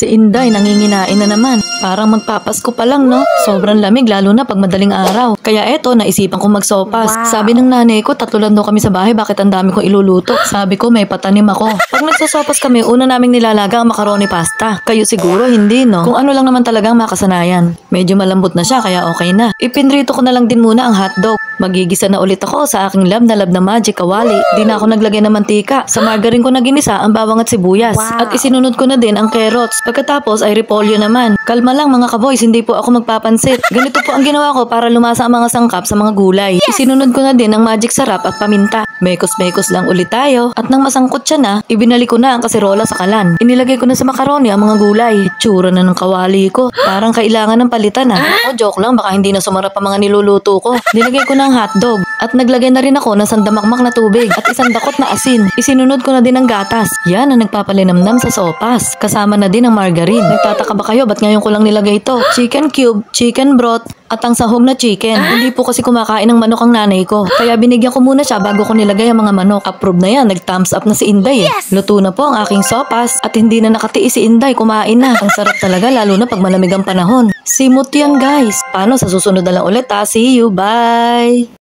Si Inday nanginginain na naman. Parang magpapasko pa lang, no? Sobrang lamig lalo na pag madaling araw. Kaya eto, naisipan kong magsopas. Sabi ng nanay ko, 3 lang daw kami sa bahay, bakit ang dami kong iluluto? Sabi ko, may patanim ako. Pag nagsosopas kami, una naming nilalaga ang macaroni pasta. Kayo siguro hindi, no? Kung ano lang naman talagang makasanayan. Medyo malambot na siya, kaya okay na. Ipinrito ko na lang din muna ang hotdog. Magigisa na ulit ako sa aking lab na magic kawali. Di na ako naglagay ng mantika. Sa margarine ko na ginisa ang bawang at sibuyas. At isinunod ko na din ang carrots. Pagkatapos ay repolyo naman. Kalma lang mga kaboys, hindi po ako magpapansit. Ganito po ang ginawa ko para lumasa ang mga sangkap sa mga gulay. Isinunod ko na din ang magic sarap at paminta. Mekos-mekos lang ulit tayo. At nang masangkot siya na, ibinalik ko na ang kaserola sa kalan. Inilagay ko na sa macaroni ang mga gulay. Itsura na ng kawali ko. Parang kailangan ng palitan O joke lang, baka hindi na sumarap ang mga niluluto ko. Nilagay ko na ang hotdog. At naglagay na rin ako ng sandamakmak na tubig at isang dakot na asin. Isinunod ko na din ang gatas. Yan ang nagpapalinamnam sa sopas. Kasama na din ang margarine. Nagtataka ba kayo ba't ngayon ko lang nilagay ito? Chicken cube, chicken broth, at ang sahog na chicken. Hindi po kasi kumakain ng manok ang nanay ko. Kaya binigyan ko muna siya bago ko nilagay ang mga manok. Approve na yan. Nag-thumbs up na si Inday. Luto na po ang aking sopas at hindi na nakatiis si Inday. Kumain na. Ang sarap talaga lalo na pag malamig ang panahon. Simot yan guys. Paano sa susunod na lang ulit See you. Bye!